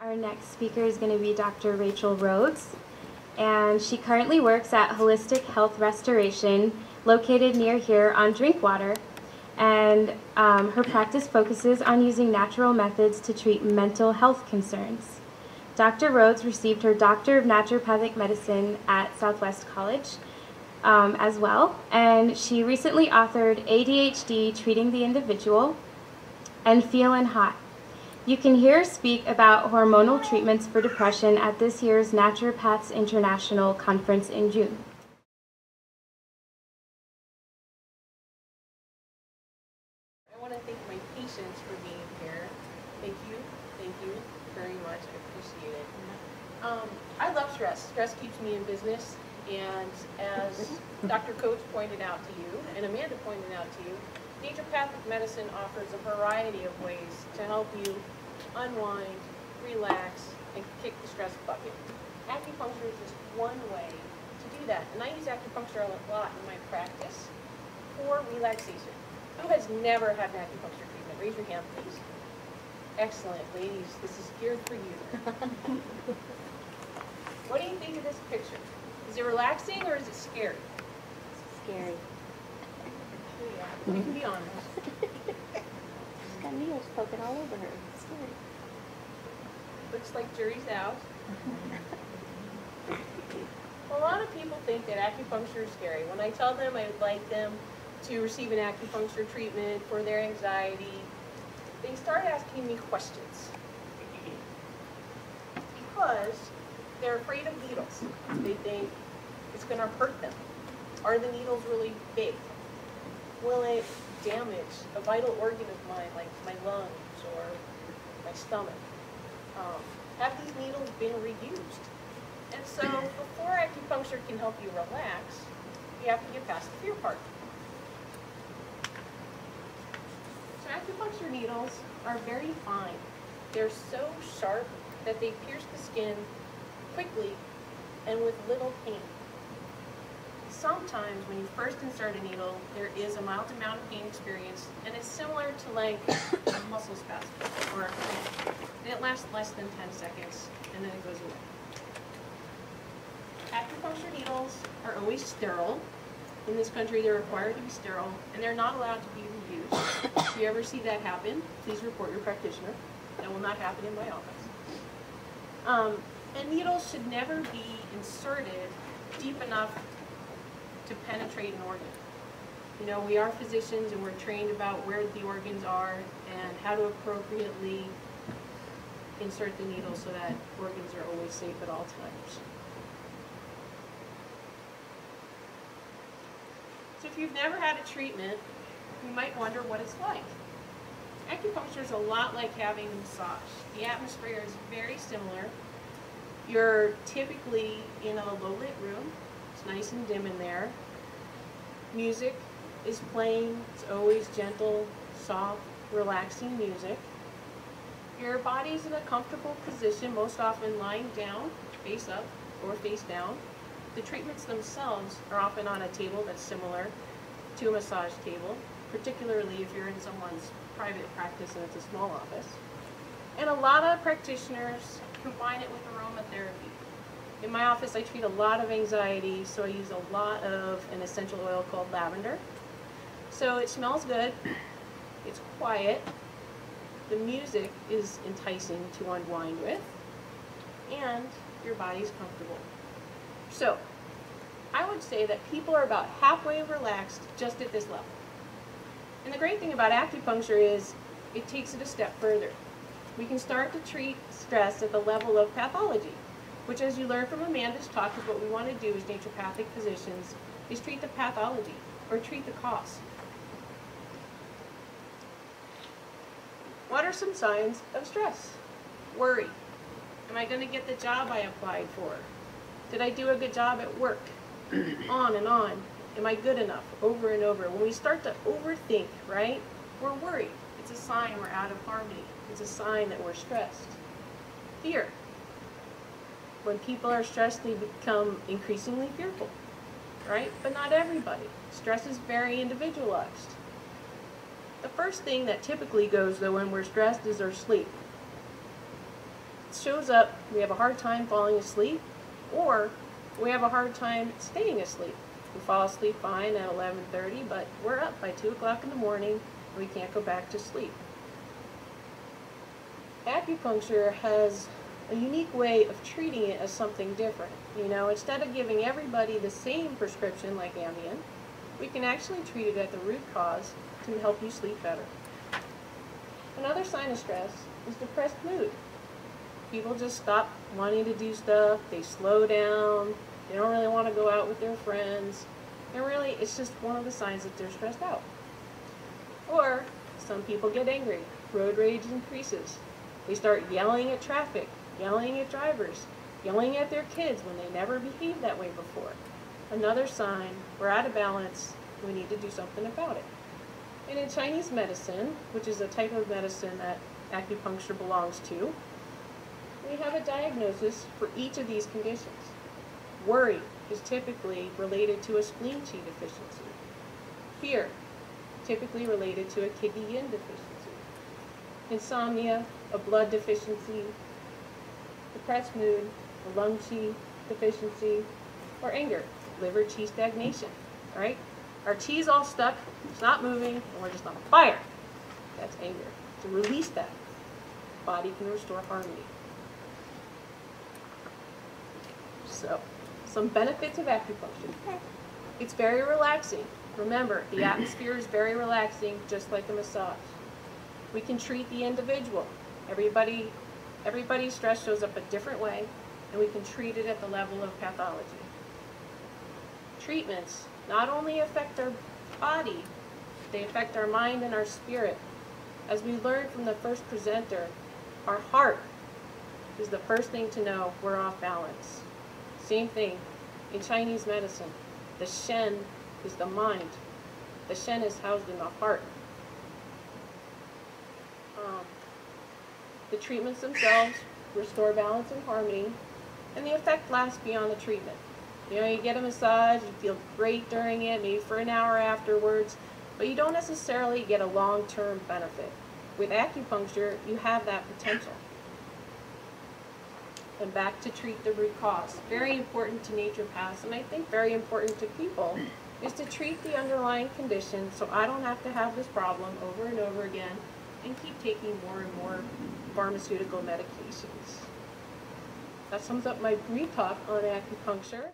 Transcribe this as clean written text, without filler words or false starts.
Our next speaker is going to be Dr. Rachel Rhodes, and she currently works at Holistic Health Restoration, located near here on Drinkwater, and her practice focuses on using natural methods to treat mental health concerns. Dr. Rhodes received her Doctor of Naturopathic Medicine at Southwest College as well, and she recently authored ADHD Treating the Individual and Feelin' Hot. You can hear her speak about hormonal treatments for depression at this year's Naturopaths International Conference in June. I want to thank my patients for being here. Thank you very much. I appreciate it. I love stress. Stress keeps me in business, and as Dr. Coates pointed out to you, and Amanda pointed out to you, naturopathic medicine offers a variety of ways to help you unwind, relax, and kick the stress bucket. Acupuncture is just one way to do that, and I use acupuncture a lot in my practice for relaxation. Who has never had an acupuncture treatment? Raise your hand, please. Excellent, ladies. This is geared for you. What do you think of this picture? Is it relaxing or is it scary? Scary. Yeah, you can be honest. She's got needles poking all over her. It's scary. Looks like jury's out. Well, a lot of people think that acupuncture is scary. When I tell them I would like them to receive an acupuncture treatment for their anxiety, they start asking me questions. Because they're afraid of needles. They think it's going to hurt them. Are the needles really big? Will it damage a vital organ of mine, like my lungs or my stomach? Have these needles been reused? And so before acupuncture can help you relax, you have to get past the fear part. So acupuncture needles are very fine. They're so sharp that they pierce the skin quickly and with little pain. Sometimes when you first insert a needle, there is a mild amount of pain experienced, and it's similar to like a muscle spasm or a cramp. And it lasts less than 10 seconds, and then it goes away. Acupuncture needles are always sterile. In this country, they're required to be sterile, and they're not allowed to be reused. If you ever see that happen, please report your practitioner. That will not happen in my office. And needles should never be inserted deep enough to penetrate an organ. You know, we are physicians and we're trained about where the organs are and how to appropriately insert the needle so that organs are always safe at all times. So if you've never had a treatment, you might wonder what it's like. Acupuncture is a lot like having a massage. The atmosphere is very similar. You're typically in a low-lit room. It's nice and dim in there. Music is playing. It's always gentle, soft, relaxing music. Your body's in a comfortable position, most often lying down, face up, or face down. The treatments themselves are often on a table that's similar to a massage table, particularly if you're in someone's private practice and it's a small office. And a lot of practitioners combine it with aromatherapy. In my office, I treat a lot of anxiety, so I use a lot of an essential oil called lavender. So it smells good, it's quiet, the music is enticing to unwind with, and your body's comfortable. So, I would say that people are about halfway relaxed just at this level. And the great thing about acupuncture is it takes it a step further. We can start to treat stress at the level of pathology, which, as you learned from Amanda's talk, is what we want to do as naturopathic physicians, is treat the pathology, or treat the cause. What are some signs of stress? Worry. Am I going to get the job I applied for? Did I do a good job at work? On and on. Am I good enough? Over and over. When we start to overthink, right, we're worried. It's a sign we're out of harmony. It's a sign that we're stressed. Fear. When people are stressed, they become increasingly fearful, right? But not everybody. Stress is very individualized. The first thing that typically goes, though, when we're stressed is our sleep. shows up, we have a hard time falling asleep, or we have a hard time staying asleep. We fall asleep fine at 11:30, but we're up by 2 o'clock in the morning, and we can't go back to sleep. Acupuncture has a unique way of treating it as something different. You know, instead of giving everybody the same prescription like Ambien, we can actually treat it at the root cause to help you sleep better. Another sign of stress is depressed mood. People just stop wanting to do stuff, they slow down, they don't really want to go out with their friends, and really it's just one of the signs that they're stressed out. Or some people get angry, road rage increases. They start yelling at traffic, yelling at drivers, yelling at their kids when they never behaved that way before. Another sign, we're out of balance, we need to do something about it. And in Chinese medicine, which is a type of medicine that acupuncture belongs to, we have a diagnosis for each of these conditions. Worry is typically related to a spleen qi deficiency. Fear, typically related to a kidney yin deficiency. Insomnia, a blood deficiency. Depressed mood, a lung qi deficiency. Or anger, liver qi stagnation. All right? Our qi's all stuck, it's not moving, and we're just on fire. That's anger. To release that, body can restore harmony. So, some benefits of acupuncture. It's very relaxing. Remember, the atmosphere is very relaxing, just like a massage. We can treat the individual. Everybody's stress shows up a different way, and we can treat it at the level of pathology. Treatments not only affect our body, they affect our mind and our spirit. As we learned from the first presenter, our heart is the first thing to know we're off balance. Same thing in Chinese medicine. The Shen is the mind. The Shen is housed in the heart. The treatments themselves restore balance and harmony, and the effect lasts beyond the treatment. You know, you get a massage, you feel great during it, maybe for an hour afterwards, but you don't necessarily get a long-term benefit. With acupuncture, you have that potential. And back to treat the root cause. Very important to naturopaths, and I think very important to people, is to treat the underlying condition so I don't have to have this problem over and over again and keep taking more and more pharmaceutical medications. That sums up my brief talk on acupuncture.